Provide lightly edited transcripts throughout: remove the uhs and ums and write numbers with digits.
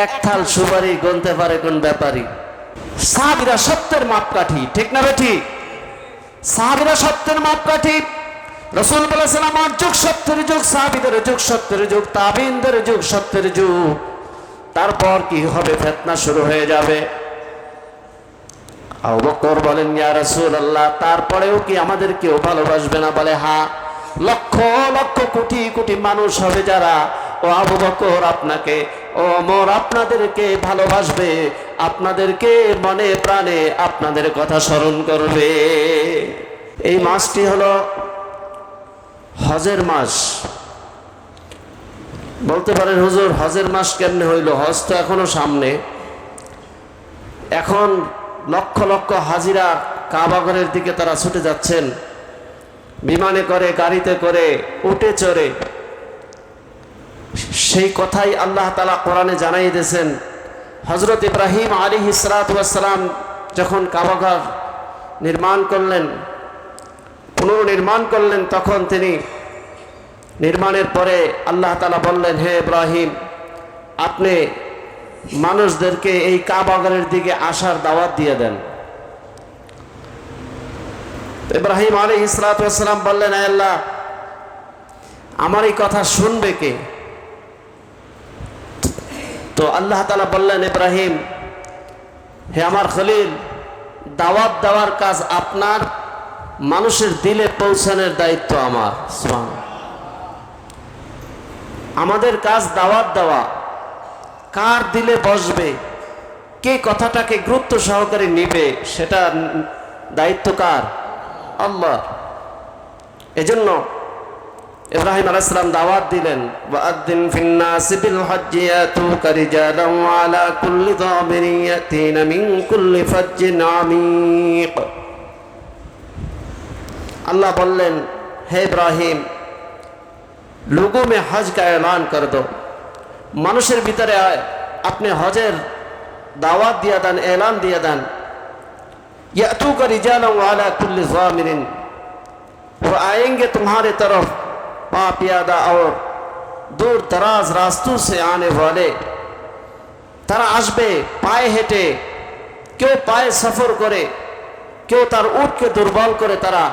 এক থাল সুপারি গুনতে পারে কোন ব্যাপারী? সাহাবীরা সত্যের মাপকাঠি, ঠিক না বেঠি? সাহাবীরা সত্যের মাপকাঠি। রাসূল বলেছেন আমার যুগ সত্যের যুগ, সাহাবীদের যুগ সত্যের যুগ, তাবিঈনদের যুগ সত্যের যুগ। তারপর কি হবে? ফিতনা শুরু হয়ে যাবে। আবু বকর বলেন ইয়া রাসূলুল্লাহ, তারপরেও কি আমাদের কেউ ভালোবাসবে না? বলে হ্যাঁ, লক্ষ লক্ষ কোটি কোটি মানুষ হবে যারা ও আবু বকর আপনাকে, ও ওমর আপনাদেরকে ভালোবাসবে, আপনাদেরকে মনে প্রাণে আপনাদের কথা স্মরণ করবে। এই মাসটি হলো হজের মাস। বলতে পারেন হুজুর হজের মাস কেমনে হইল? হজ তো এখনো সামনে। এখন লক্ষ লক্ষ হাজিরা কাবাগরের দিকে তারা ছুটে যাচ্ছেন, বিমানে করে, গাড়িতে করে, উটে চড়ে। সেই কথাই আল্লাহ তাআলা কোরআনে জানাই দিয়েছেন। হযরত ইব্রাহিম আলাইহিস সালাতু ওয়াস সালাম যখন কাবাঘর নির্মাণ করলেন, পুনর্নির্মাণ করলেন, তখন তিনি নির্মাণের পরে আল্লাহ তাআলা বললেন, হে ইব্রাহিম, আপনি মানুষদেরকে এই কাবাগরের দিকে আসার দাওয়াত দিয়ে দেন। ইব্রাহিম আলাইহিস সালাতু ওয়াস সালাম বললেন, হে আল্লাহ, আমার এই কথা শুনবে কে? তো আল্লাহ তাআলা বললেন, ইব্রাহিম, হে আমার খলিল, দাওয়াত দেওয়ার কাজ আপনার, মানুষের দিলে পৌঁছানোর দায়িত্ব আমার। সুবহানাল্লাহ। আমাদের কাজ দাওয়াত দেওয়া। কার দিলে বসবে, কে কথাটাকে গুরুত্ব সহকারে নিবে, সেটা দায়িত্ব কার? আল্লাহ। এজন্য ইব্রাহিম আলাইহিস সালাম দাওয়াত দিলেন, ওয়াআদ্দিন ফিন-নাসি বিল-হজ্জি ইয়াতুকা রিজালান ওয়া আলা কুল্লি যাবিরিন ইয়াতিনা মিন কুল্লি ফাজ্জিন আমিক। আল্লাহ বললেন, হে ইব্রাহিম, लोगों में हज का ऐलान कर दो, মানুষের ভিতরে আপনি হজের দাওয়াত দিয়ে দেন, এলান দিয়ে দেন। ইয়াতুকা রিজালান ওয়া আলা কুল্লি যামিরিন, वो आएंगे तुम्हारे तरफ पा प्यादा और दूर दराज रास्तों से आने वाले। তারা আসবে পায়ে হেঁটে, কেউ পায়ে সফর করে, কেউ তার উটকে দুর্বল করে তারা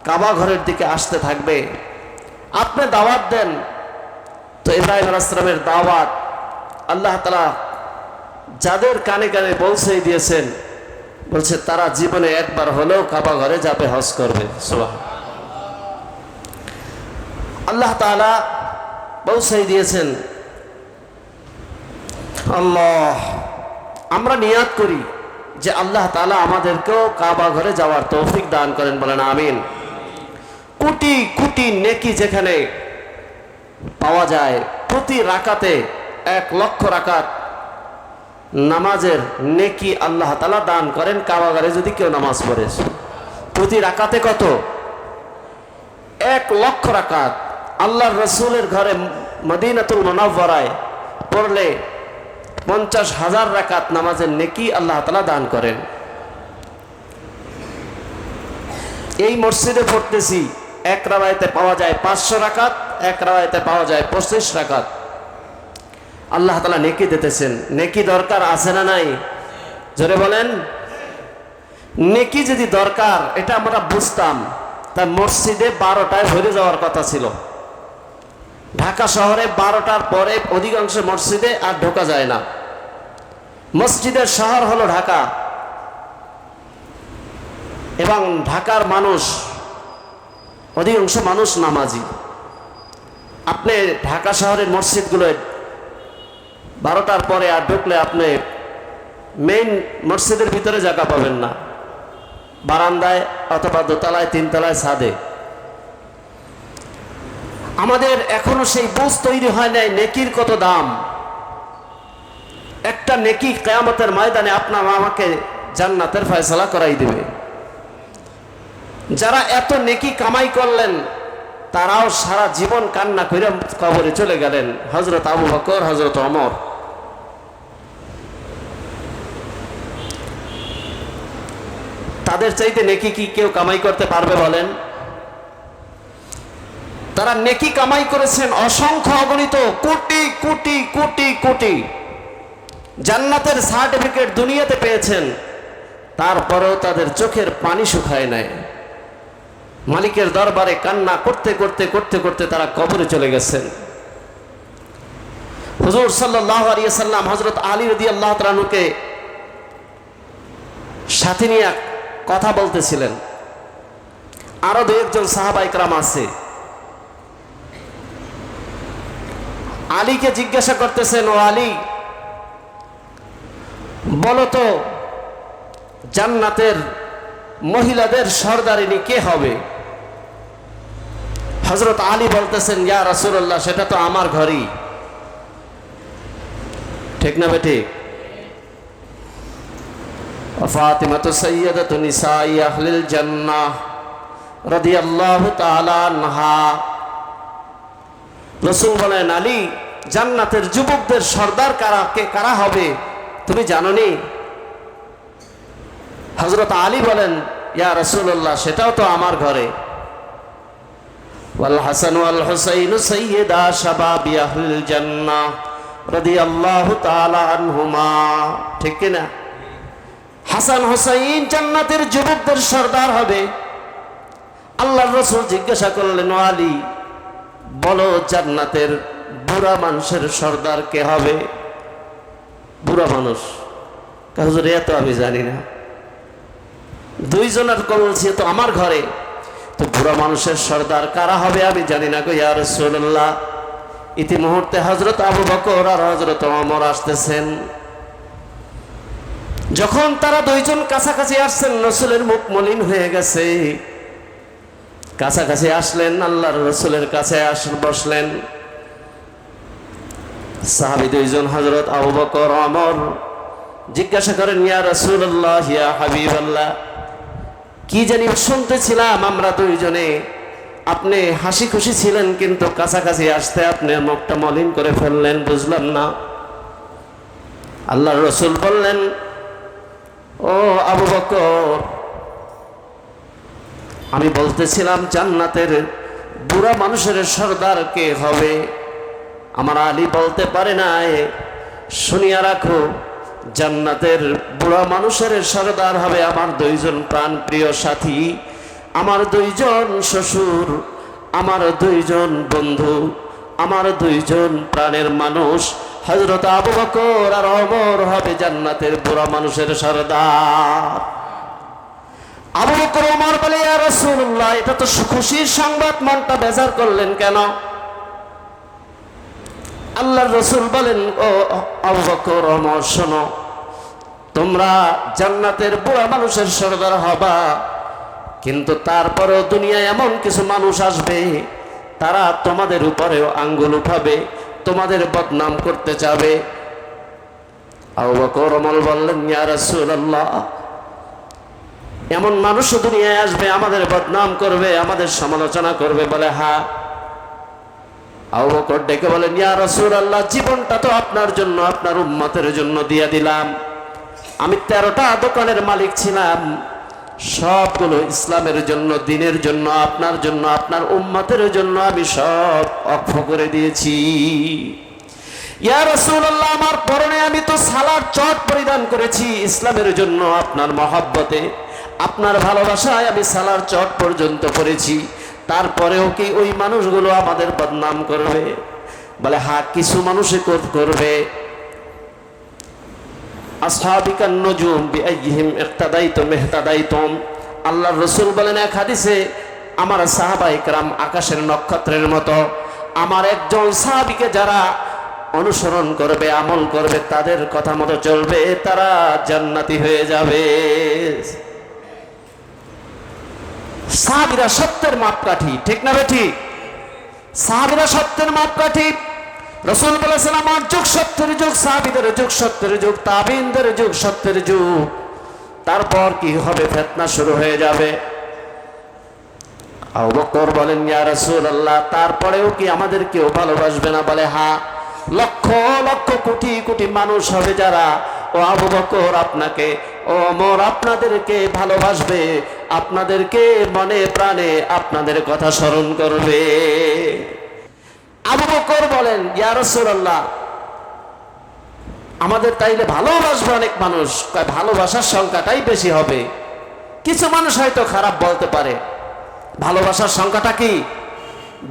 কাবা ঘরের দিকে আসতে থাকবে। আপনি দাওয়াত দেন। তো ইব্রাহিম আলাইহিস সালামের দাওয়াত আল্লাহ তাআলা যাদের কানে কানে পৌঁছে দিয়েছেন, বলছে তারা জীবনে একবার হলেও কাবা ঘরে যাবে, হজ করবে। সুবহানাল্লাহ। আল্লাহ তাআলা পৌঁছে দিয়েছেন। আল্লাহ, আমরা নিয়াত করি যে আল্লাহ তাআলা আমাদেরকেও কাবা ঘরে যাওয়ার তৌফিক দান করেন, বলেন আমিন। কোটি কোটি নেকি যেখানে পাওয়া যায়, প্রতি রাকাতে 1 লক্ষ রাকাত নামাজের নেকি আল্লাহ তাআলা দান করেন কাবাগরে যদি কেউ নামাজ পড়ে। প্রতি রাকাতে কত? 1 লক্ষ রাকাত। আল্লাহর রাসূলের ঘরে মদিনাতুল মুনাওয়ারায় পড়লে 50,000 রাকাত নামাজের নেকি আল্লাহ তাআলা দান করেন। এই মসজিদে পড়তেছি, এক রাওয়ায়াতে পাওয়া যায় 500 রাকাত, এক রাওয়ায়াতে পাওয়া যায় 25 রাকাত। আল্লাহ তাআলা নেকি দিতেছেন। নেকি দরকার আছে না নাই? জোরে বলেন। নেকি যদি দরকার এটা আমরা বুঝতাম, তা মসজিদে 12টায় ভরে যাওয়ার কথা ছিল। ঢাকা শহরে 12টার পরে অধিকাংশ মসজিদে আর ঢোকা যায় না। মসজিদের শহর হলো ঢাকা, এবং ঢাকার মানুষ, অধিকাংশ মানুষ নামাজি। আপনি ঢাকা শহরের মসজিদগুলোয় 12টার পরে আর ঢুকলে আপনি মেইন মসজিদের ভিতরে জায়গা পাবেন না, বারান্দায় অথবা দোতলায়, তিনতলায়, ছাদে। আমাদের এখনো সেই বুঝ তৈরি হয় নাই নেকির কত দাম। একটা নেকি কিয়ামতের ময়দানে আপনার আমাকে জান্নাতের ফয়সালা করাই দেবে। যারা এত নেকি কামাই করলেন তারাও সারা জীবন কান্না করে কবরে চলে গেলেন। হযরত আবু বকর, হযরত ওমর। তাদের চাইতে নেকি কি কেউ কামাই করতে পারবে বলেন? তারা নেকি কামাই করেছেন অসংখ্য অগণিত, কোটি কোটি কোটি কোটি। জান্নাতের সার্টিফিকেট দুনিয়াতে পেয়েছেন, তারপরেও তাদের চোখের পানি শুকায় নাই। মালিকের দরবারে কান্না করতে করতে করতে করতে তারা কবরে চলে গেছেন। হুজুর সাল্লাল্লাহু আলাইহি ওয়াসাল্লাম হযরত আলী রাদিয়াল্লাহু তাআলা আনহুকে সাথে নিয়ে কথা বলতেছিলেন। আরো দু একজন সাহাবা ইকরাম আছে, আলীকে জিজ্ঞাসা করতেছেন, ও আলী, বলো তো জান্নাতের মহিলাদের সর্দারিনী কে হবে? হযরত আলী বলতেছেন, ইয়া রাসূলুল্লাহ, সেটা তো আমার ঘরই। ঠিক না বেটি? ফাতিমাতু সাইয়্যিদাতু নিসাই আহলিল জান্নাহ রাদিয়াল্লাহু তাআলা আনহা। রাসূল বলেন, আলী, জান্নাতের যুবকদের সর্দার কারা হবে তুমি জানো নি? হযরত আলী বলেন, ইয়া রাসূলুল্লাহ, সেটাও তো আমার ঘরে। ওয়াল হাসান ওয়াল হুসাইন সাইয়্যিদা শাবাবি আহলিল জান্নাহ রাদিয়াল্লাহু তাআলা আনহুমা। ঠিক কি না? হাসান হুসাইন জান্নাতের যুবকদের সর্দার হবে। আল্লাহর রাসূল জিজ্ঞাসা করলেন, ও আলী, বলো জান্নাতের বুড়া মানুষের সর্দার কে হবে? বুড়া মানুষ? হুজুর, এত আমি জানি না। দুইজনের বলছি তো আমার ঘরে, তো বুড়া মানুষের সর্দার কারা হবে আমি জানি না গো ইয়া রাসূলুল্লাহ। ইতিমুহূর্তে হযরত আবু বকর আর হযরত ওমর আসতেছেন। যখন তারা দুইজন কাছাকাছি আসছেন, রাসূলের মুখ মলিন হয়ে গেছে। কাছাকাছি আসলেন, আল্লাহর রাসূলের কাছে বসলেন। সাহাবী দুইজন হযরত আবু বকর ওমর জিজ্ঞাসা করেন, ইয়া রাসূলুল্লাহ, ইয়া হাবিবাল্লাহ, কি জানি শুনতেছিলাম আমরা দুইজনে, আপনি হাসি খুশি ছিলেন, কিন্তু কাছাকাছি আসতে আপনি মুখটা মলিন করে ফেললেন, বুঝলাম না। আল্লাহর রাসূল বললেন, ও আবু বকর, আমি বলতেছিলাম জান্নাতের বুড়া মানুষের সর্দার কে হবে? আমার আলী বলতে পারে নাই। শুনিয়া রাখো, জান্নাতের বুড়া মানুষের সর্দার হবে আমার দুইজন প্রাণ প্রিয় সাথী, আমার দুইজন শ্বশুর, আমার দুইজন বন্ধু, আমার দুইজন প্রাণের মানুষ। হযরত আবু বকর আর ওমর হবে জান্নাতের বুড়া মানুষের সর্দার। আবু বকর ওমর বলে, ইয়া রাসূলুল্লাহ, এটা তো খুশির সংবাদ, মনটা বেজার করলেন কেন? আল্লাহর রাসূল বলেন, ও আবু বকর ওমর, শোনো, তোমরা জান্নাতের বুড়া মানুষের সর্দার হবা, কিন্তু তারপরেও দুনিয়ায় এমন কিছু মানুষ আসবে, তারা তোমাদের উপরেও আঙ্গুল উঠাবে, তোমাদের বদনাম করতে চাবে। আবু বকর ওমর বললেন, ইয়া রাসূলুল্লাহ, এমন মানুষ দুনিয়ায় আসবে, আমাদের বদনাম করবে, আমাদের সমালোচনা করবে? বলে, হ্যাঁ। আবু বকর ডেকে বলেন, ইয়া রাসূলুল্লাহ, জীবনটা তো আপনার জন্য, আপনার উম্মতের জন্য দিয়ে দিলাম। আমি 13টা দোকানের মালিক ছিলাম, সবগুলো ইসলামের জন্য, দ্বীনের জন্য, আপনার জন্য, আপনার উম্মতের জন্য আমি সব অক্ষ করে দিয়েছি। ইয়া রাসূলুল্লাহ, আমার পরনে আমি তো সালার চট পরিধান করেছি ইসলামের জন্য, আপনার মহব্বতে, আপনার ভালোবাসায় আমি সালার চট পর্যন্ত পরেছি, তারপরেও কি ওই মানুষগুলো আমাদের বদনাম করবে? বলে, হ্যাঁ, কিছু মানুষে করবে। আসহাবিকান নুজুম বিআইহিম ইক্তাদাইতুম ইহতাদাইতুম। আল্লাহর রাসূল বলেন এক হাদিসে, আমার সাহাবায়ে কেরাম আকাশের নক্ষত্রের মতো, আমার একজন সাহাবীকে যারা অনুসরণ করবে, আমল করবে, তাদের কথা মতো চলবে, তারা জান্নাতি হয়ে যাবে। সাহাবীরা সত্যের মাপকাঠি, ঠিক না বেঠি? সাহাবীরা সত্যের মাপকাঠি। রাসূল বলেছেন, আমার যুগ সত্যের যুগ, সাহাবীদের যুগ সত্যের যুগ, তাবিঈনদের যুগ সত্যের যুগ। তারপর কি হবে? ফিতনা শুরু হয়ে যাবে। আবু বকর বলেন, ইয়া রাসূলুল্লাহ, তারপরেও কি আমাদের কেউ ভালোবাসবে না? বলে, হ্যাঁ, লক্ষ লক্ষ কোটি কোটি মানুষ হবে যারা, ও আবু বকর, আপনাকে, ও ওমর, আপনাদেরকে ভালোবাসবে, আপনাদেরকে মনে প্রাণে আপনাদের কথা স্মরণ করবে। আবু বকর বলেন, ইয়া রাসূলুল্লাহ, আমাদের তাইলে ভালোবাসবে অনেক মানুষ, ভালোবাসার সংখ্যাটাই বেশি হবে। কিছু মানুষ হয়তো খারাপ বলতে পারে, ভালোবাসার সংখ্যাটা কি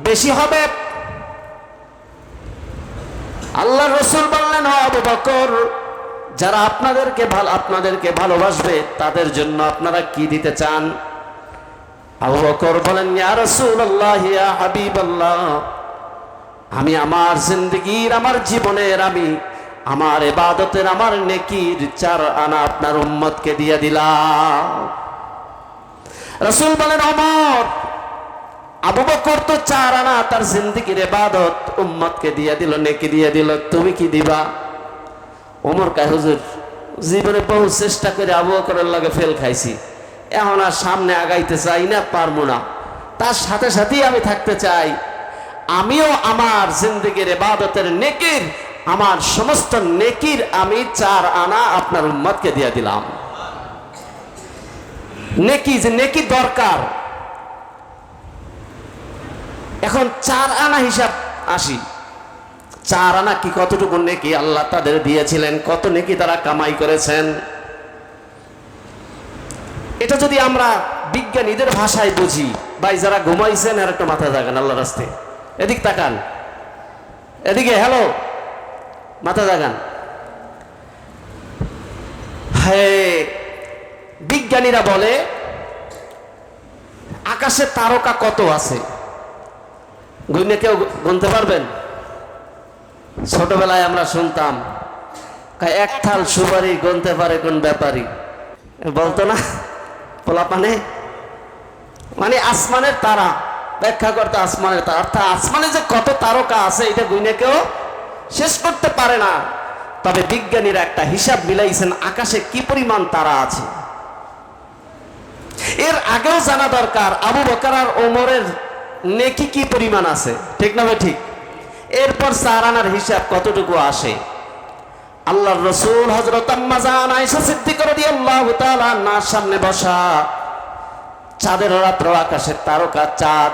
বেশি হবে? আল্লাহ রসুল বললেন, ও আবু বকর, যারা আপনাদেরকে ভালোবাসবে তাদের জন্য আপনারা কি দিতে চান? আবু বকর বলেন, ইয়া রাসূলুল্লাহ, ইয়া হাবিবাল্লাহ, আমি আমার জিন্দেগীর, আমার জীবনের, আমি আমার ইবাদতের, আমার নেকির 4 আনা আপনার উম্মতকে দিয়ে দিলাম। রাসূল বলেন, ওমর, আবু বকর তো 4 আনা তার জিন্দেগীর ইবাদত উম্মতকে দিয়ে দিল, নেকি দিয়ে দিল, তুমি কি দিবা? ওমর কয়, হুজুর, জীবনে বহু চেষ্টা করে আবু বকরের লগে ফেল খাইছি, এখন আর সামনে আগাইতে চাই না, পারবো না, তার সাথে সাথেই আমি থাকতে চাই। আমিও আমার জিন্দেগীর ইবাদতের নেকির, আমার সমস্ত নেকির আমি 4 আনা আপনার উম্মতকে দিয়ে দিলাম। নেকি, যে নেকি দরকার, এখন 4 আনা হিসাব আসি। 4 আনা কি কতটুকু নেকি আল্লাহ তাদের দিয়েছিলেন, কত নেকি তারা কামাই করেছেন? এটা যদি আমরা বিজ্ঞানীদের ভাষায় বুঝি, ভাই যারা ঘুমাইছেন আর একটা মাথা জাগান, আল্লাহ রাস্তে এদিক তাকান, এদিকে, হ্যালো, মাথা জাগান। হ্যাঁ, বিজ্ঞানীরা বলে আকাশে তারকা কত আছে গুনে কেউ গুনতে পারবেন? ছোটবেলায় আমরা শুনতাম, এক থাল সুপারি গুনতে পারে কোন ব্যাপারী, বলতো না পোলাপানে? মানে আসমানের তারা ব্যাখ্যা করতে, আসমানের তারা, অর্থাৎ আসমানে যে কত তারকা আছে এটা গুনে কেউ শেষ করতে পারে না। তবে বিজ্ঞানীরা একটা হিসাব মিলাইছেন, আকাশে কি পরিমাণ তারা আছে। এর আগেও জানা দরকার আবু বকর আর ওমরের নেকি কি পরিমাণ আছে, ঠিক না? ঠিক। এরপর 4 আনার হিসাব কতটুকু আসে? আল্লাহর রাসূল হযরত আম্মা জান আয়েশা সিদ্দিকা রাদিয়াল্লাহু তাআলা আনহার সামনে বসা, চাঁদের রাত্র, আকাশের তারকা, চাঁদ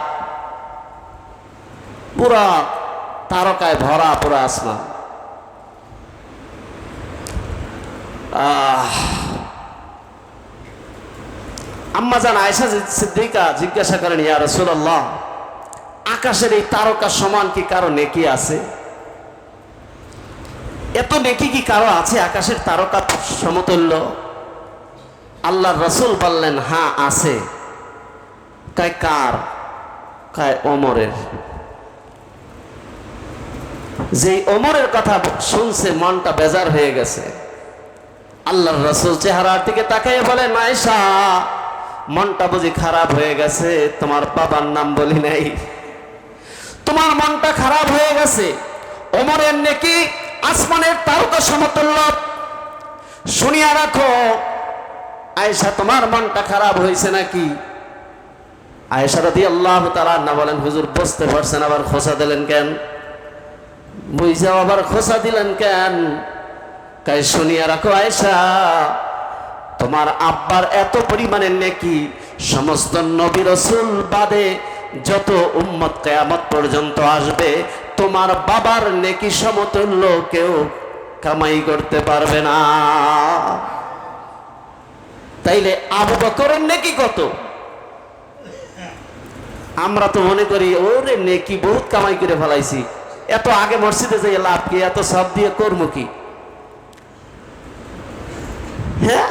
পুরা তারকায় ভরা পুরা আসমান। আম্মা জান আয়েশা সিদ্দিকা জিজ্ঞাসা করেন, ইয়া রাসূলুল্লাহ, আকাশের এই তারকা সমান কি কারো নেকি আছে? এত নেকি কি কারো আছে আকাশের তারকা সমতুল্য? আল্লাহর রাসূল বললেন, হ্যাঁ আছে। কয় কার? কয় ওমরের। যেই ওমরের কথা শুনছে মনটা বেজার হয়ে গেছে। আল্লাহর রাসূল চেহারার দিকে তাকিয়ে বলেন, আয়েশা, মনটা বুঝি খারাপ হয়ে গেছে? তোমার বাবার নাম বলি নাই, তোমার মনটা খারাপ হয়ে গেছে। ওমরের নেকি আসমানের তারকা সমতুল্য। শুনিয়া রাখো আয়েশা, তোমার মনটা খারাপ হয়েছে নাকি? আয়েশা রাদিয়াল্লাহু তাআলা আনহা বলেন, হুজুর বুঝতে পারছেন, আবার খোঁচা দিলেন কেন? বুঝাও, আবার খোঁচা দিলেন কেন? তাই শুনিয়া রাখো আয়েশা, তোমার আব্বার এত পরিমাণের নেকি সমস্ত নবী রাসূল বাদে যত উম্মত কিয়ামত পর্যন্ত আসবে, তোমার বাবার নেকি সমতুল্য কেউ কামাই করতে পারবে না। তাইলে আবু বকরের নেকি কত? আমরা তো মনে করি ওরে নেকি বহুত কামাই করে ফেলাইছি, এত আগে মসজিদে যাই লাভ কি, এত সব দিয়ে করবো কি? হ্যাঁ,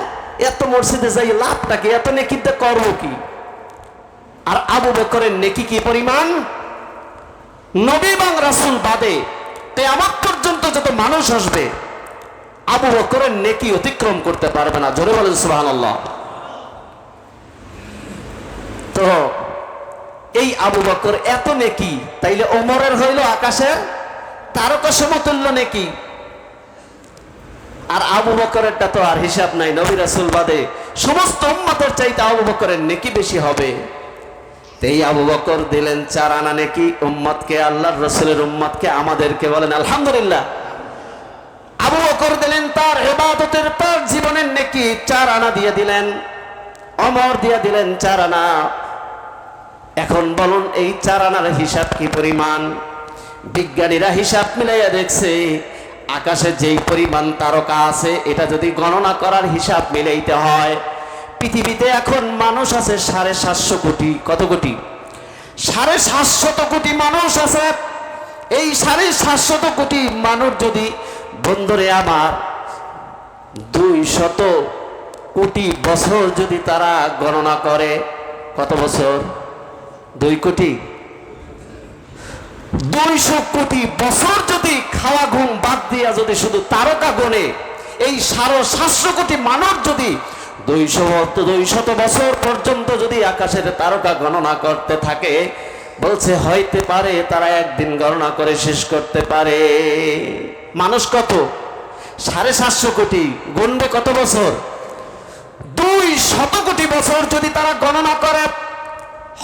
এত মসজিদে যাই লাভটা কি, এত নেকিতে করবো কি? আর আবু বকরের নেকি কি পরিমাণ? নবী এবং রাসূল বাদে কিয়ামত পর্যন্ত যত মানুষ আসবে, আবু বকরের নেকি অতিক্রম করতে পারবে না। জোরে বলেন সুবহানাল্লাহ। তো এই আবু বকর এত নেকি, তাইলে ওমরের হইল আকাশের তারকা সমতুল্য নেকি। আর আবু বকরেরটা তো আর হিসাব নাই, নবী রাসূল বাদে সমস্ত উম্মতের চাইতে আবু বকরের নেকি বেশি হবে। এই আবু বকর দিলেন 4 আনা নেকি উম্মতকে, আল্লাহর রাসূলের উম্মতকে, আমাদেরকে। বলেন আলহামদুলিল্লাহ। আবু বকর দিলেন তার ইবাদতের, তার জীবনের নেকি 4 আনা দিয়ে দিলেন। ওমর দিয়ে দিলেন 4 আনা। এখন বলুন এই 4 আনার হিসাব কি পরিমাণ? বিজ্ঞানীরা হিসাব মিলাইয়া দেখছে আকাশে যেই পরিমাণ তারকা আছে এটা যদি গণনা করার হিসাব মিলাইতে হয়, পৃথিবীতে এখন মানুষ আছে 750 কোটি। কত কোটি? 750 কোটি মানুষ আছে। এই 750 কোটি মানুষ যদি, বন্ধুরে আমার, 200 কোটি বছর যদি তারা গণনা করে, কত বছর? 2 কোটি। 200 কোটি বছর যদি খাওয়া ঘুম বাদ দিয়া যদি শুধু তারকা গণে, এই 750 কোটি মানুষ যদি 200 বছর পর্যন্ত যদি আকাশের তারকা গণনা করতে থাকে, বলছে হইতে পারে তারা একদিন গণনা করে শেষ করতে পারে। মানুষ কত? 750 কোটি। গুনবে কত বছর? 200 কোটি বছর যদি তারা গণনা করে,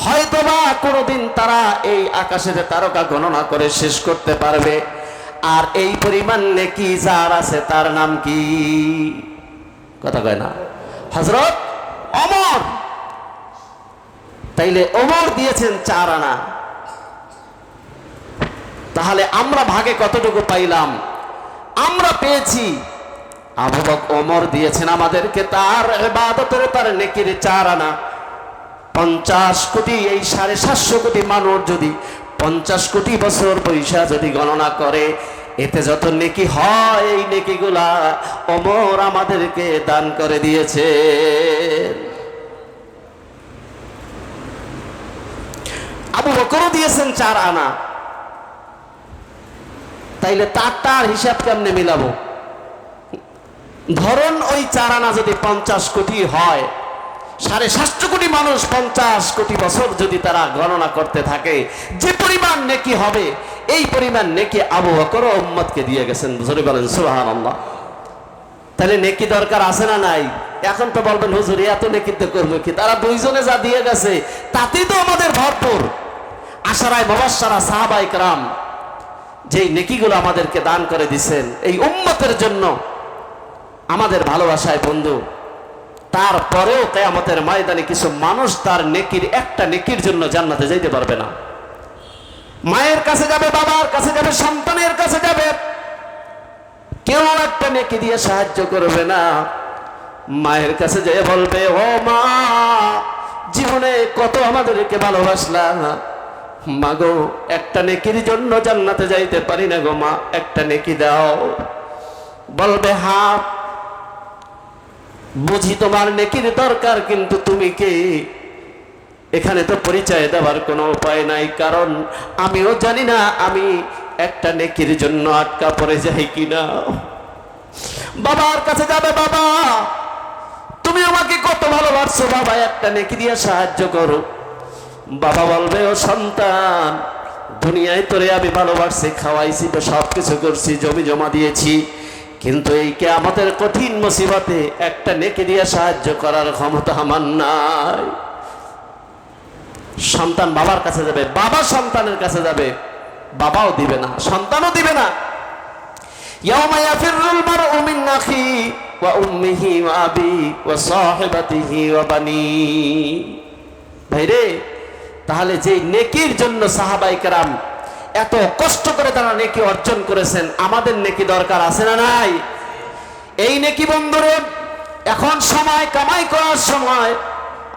হয়তোবা কোনোদিন তারা এই আকাশের তারকা গণনা করে শেষ করতে পারবে। আর এই পরিমাণ নেকি যার আছে তার নাম কি? কথা কয় না? হযরত ওমর। তাইলে ওমর দিয়েছেন 4 আনা। তাহলে আমরা ভাগে কতটুকু পাইলাম? আমরা পেয়েছি আবু বকর ওমর দিয়েছেন আমাদেরকে তার ইবাদতের, তার নেকির 4 আনা। 50 কোটি, এই 750 কোটি মানুষ যদি 50 কোটি বছর পয়সা যদি গণনা করে, এতে যত নেকি হয় এই নেকিগুলা ওমর আমাদেরকে দান করে দিয়েছে। আবু বকরও দিয়েছেন 4 আনা। তাইলে তার হিসাব কেমনে মিলাবো? ধরুন ওই 4 আনা যদি 50 কোটি হয়, 750 কোটি মানুষ 50 কোটি বছর যদি তারা গণনা করতে থাকে, যে পরিমাণ নেকি হবে এই পরিমাণ নেকি আবু বকর উম্মতকে দিয়ে গেছেন। জোরে বলেন সুবহানাল্লাহ। তাহলে নেকি দরকার আছে না নাই? এখন তো বলবেন হুজুর এত নেকি তো করবো কি? তারা 2 জনে যা দিয়ে গেছে তাতেই তো আমাদের ভরপুর। আশারায়ে মুবাশশারা সাহাবায়ে কেরাম যেই নেকিগুলো আমাদেরকে দান করে দিয়েছেন এই উম্মতের জন্য, আমাদের ভালোবাসায় বন্ধু, তারপরেও কিয়ামতের ময়দানে কিছু মানুষ তার নেকির, একটা নেকির জন্য জান্নাতে যাইতে পারবে না। মায়ের কাছে যাবে, বাবার কাছে যাবে, সন্তানের কাছে যাবে, কেউ একটা নেকি দিয়ে সাহায্য করবে না। মায়ের কাছে যেয়ে বলবে, ও মা, জীবনে কত আমাদেরকে ভালোবাসলা, মা গো একটা নেকির জন্য জান্নাতে যাইতে পারি না গো মা, একটা নেকি দাও। বলবে হ্যাঁ বুঝি তোমার নেকির দরকার, কিন্তু তুমি কে? এখানে তো পরিচয় দেওয়ার কোনো উপায় নাই, কারণ আমিও জানি না আমি একটা নেকির জন্য আটকা পড়ে যাই কিনা। বাবার কাছে যাবে, বাবা তুমি আমাকে কত ভালোবাসছো, বাবা একটা নেকি দিয়ে সাহায্য করো। বাবা বলবে, ও সন্তান, দুনিয়ায় তোরে আমি ভালোবাসছি, খাওয়াইছি, তো সব কিছু করছি, জমি জমা দিয়েছি, কিন্তু এই কিয়ামতের কঠিন মুসিবতে একটা নেকি দিয়ে সাহায্য করার ক্ষমতা আমার নাই। সন্তান বাবার কাছে যাবে, বাবা সন্তানের কাছে যাবে, বাবাও দিবে না, সন্তানও দিবে না। ইয়াউমা ইয়াফিরুল মারউ মিন আখি ওয়া উম্মিহি ওয়া আবি ওয়া সাহিবাতিহি ওয়া বানি। ভাইরে, তাহলে যে নেকির জন্য সাহাবায়ে কেরাম এত কষ্ট করে তারা নেকি অর্জন করেছেন, আমাদের নেকি দরকার আছে না নাই? এই নেকি বন্ধুরে এখন সময় কামাই করার সময়।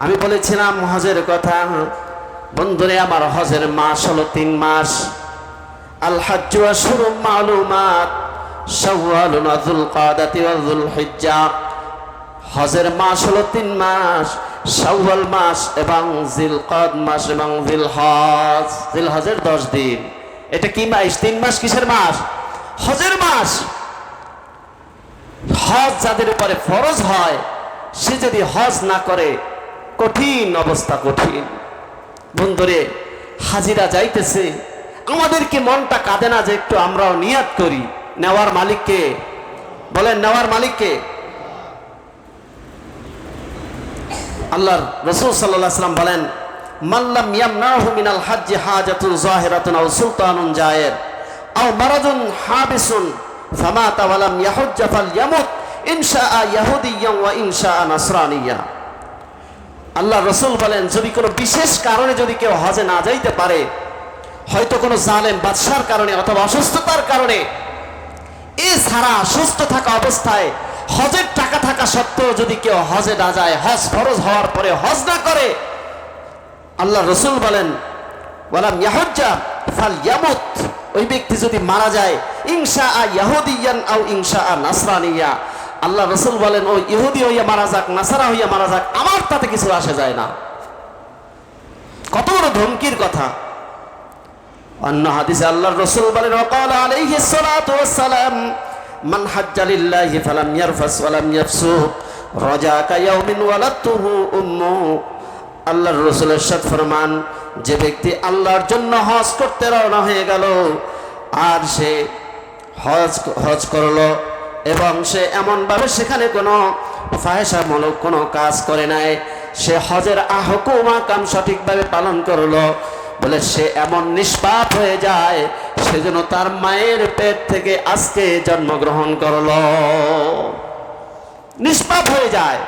আমি বলেছিলাম হজের কথা, বন্ধুরে আমার হজের মাস হলো 3 মাস। আল হাজ্জু আশহুরুম মালুমাত, শাওয়ালুন ওয়া যুলকাদাতি ওয়া যুলহিজ্জা। হজের মাস হলো 3 মাস, শাওয়াল মাস এবং জিলকাদ মাস এবং জিলহজ। জিলহজের 10 দিন। এটা কি মাস? 3 মাস। কিসের মাস? হজের মাস। হজ যাদের উপরে ফরজ হয়, সে যদি হজ না করে কঠিন অবস্থা, কঠিন। বন্ধুরে, হাজিরা যাইতেছে, আমাদের কি মনটা কাঁদে না যে একটু আমরাও নিয়াত করি? নেওয়ার মালিককে বলেন, নেওয়ার মালিককে। আল্লাহর রাসূল সাল্লাল্লাহু আলাইহি ওয়াসাল্লাম বলেন, মাল্লাম ইয়ামনাহু মিনাল হাজ্জি হাজাতুন যাহিরাতুন আও সুলতানুন জায়ের আও মারাদুন হাবিসুন ফামাতা ওয়া লাম ইয়াহুজ্জ ফালইয়ামুত ইনশাআ ইয়াহুদিয়্যান ওয়া ইনশাআ নাসরানিয়্যা। আল্লাহ রাসূল বলেন, যদি কোনো বিশেষ কারণে যদি কেউ হজে না যাইতে পারে, হয়তো কোনো জালেম বাদশার কারণে অথবা অসুস্থতার কারণে, এছাড়া সুস্থ থাকা অবস্থায় হজের টাকা থাকা সত্ত্বেও যদি কেউ হজে না যায়, হজ ফরজ হওয়ার পরে হজ না করে, আল্লাহ রসুল বলেন ওয়ালাম ইয়াহুজ্জা ফালইয়ামুত, ওই ব্যক্তি যদি মারা যায় ইনশাআ ইয়াহুদিয়ান আও ইনশাআ নাসরানিয়া, আল্লাহ রসুল বলেন ওই ইহুদি হইয়া মারা যাক, নাসারা হইয়া মারা যাক, আমার তাতে কিছু আসে যায় না। কত বড় ধমকির কথা। অন্য হাদিসে আল্লাহর রাসূল বলেন ওয়াকালা আলাইহিস সালাতু ওয়াস সালাম মান হাজ্জা লিল্লাহি ফালাম ইয়ারফাস ওয়ালাম ইয়াফসুক রাজাকা ইয়াউমিন ওয়ালাদতুহু উম্মু। আল্লাহর রাসূলের ইরশাদ ফরমান, যে ব্যক্তি আল্লাহর জন্য হজ করতে রওনা হয়ে গেল আর সে হজ করলো এবং সে এমনভাবে সেখানে কোনো ফাহিশামূলক কোনো কাজ করে নাই, সে হজের আহকুম আহকাম সঠিকভাবে পালন করলো, বলে সে এমন নিষ্পাপ হয়ে যায় সেজন্য তার মায়ের পেট থেকে আজকে জন্মগ্রহণ করলো, নিষ্পাপ হয়ে যায়।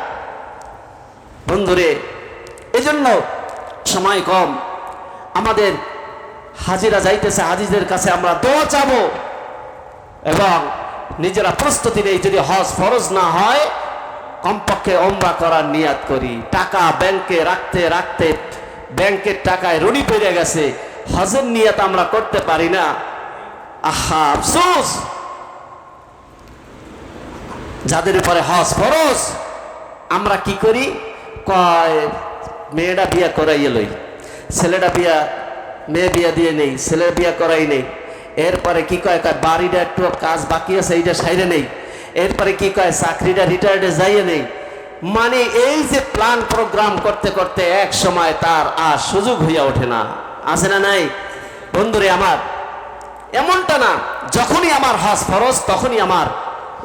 বন্ধুরে, এজন্য সময় কম, আমাদের হাজিরা যাইতেছে, হাজিদের কাছে আমরা দোয়া চাবো এবং নিজেরা প্রস্তুতি নেই, যদি হজ ফরজ না হয় কমপক্ষে ওমরা করার নিয়াত করি। টাকা ব্যাংকে রাখতে রাখতে ব্যাংকের টাকায় ঋণী পেয়ে গেছে, হজের নিয়াত আমরা করতে পারি না। আহা আফসোস, যাদের উপরে হজ ফরজ আমরা কি করি, কয় মেয়েটা বিয়া করাইয়ে লই, ছেলেটা মেয়ে বিয়া দিয়ে নেই, ছেলের বিয়া করাই নেই, এরপরে কি কয় বাড়িটা একটু কাজ বাকি আছে এইটা সাইরে নেই, এরপরে কি কয় চাকরিটা রিটায়ার্ডে যাইয়ে নেই। মানে এই যে প্ল্যান প্রোগ্রাম করতে করতে এক সময় তার আর সুযোগ হইয়া ওঠে না, আছে না নাই? বন্ধুরে আমার, এমনটা না যখনই আমার হজ ফরজ তখনই আমার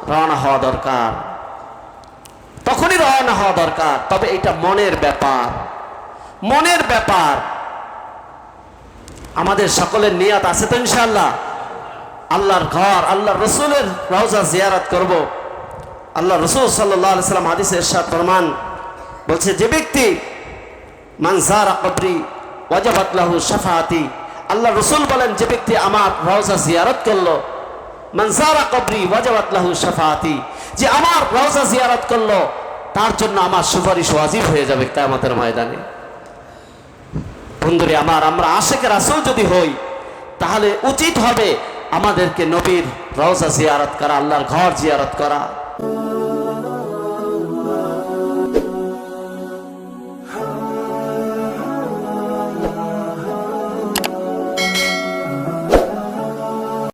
রওনা হওয়া দরকার, তখনই রওনা হওয়া দরকার। তবে এটা মনের ব্যাপার, মনের ব্যাপার। আমাদের সকলের নিয়াত আছে তো ইনশাআল্লাহ? আল্লাহর ঘর, আল্লাহর রসুলের রওজা জিয়ারত করব। আল্লাহ রসুল সাল্লাল্লাহু আলাইহি সাল্লাম হাদিসে ইরশাদ ফরমান, বলছে যে ব্যক্তি মান যারা কবরি ওয়াজাবাত লাহু শাফাআতি, আল্লাহ রসুল বলেন যে ব্যক্তি আমার রওজা জিয়ারত করলো, মান যারা কবরি ওয়াজাবাত লাহু শাফাআতি, যে আমার রওজা জিয়ারত করলো তার জন্য আমার সুপারিশ ওয়াজিব হয়ে যাবে কিয়ামতের ময়দানে। বন্ধুরে আমার, আমরা আশিক রাসূল যদি হই তাহলে উচিত হবে আমাদেরকে নবীর রওজা জিয়ারত করা, আল্লাহর ঘর জিয়ারত করা।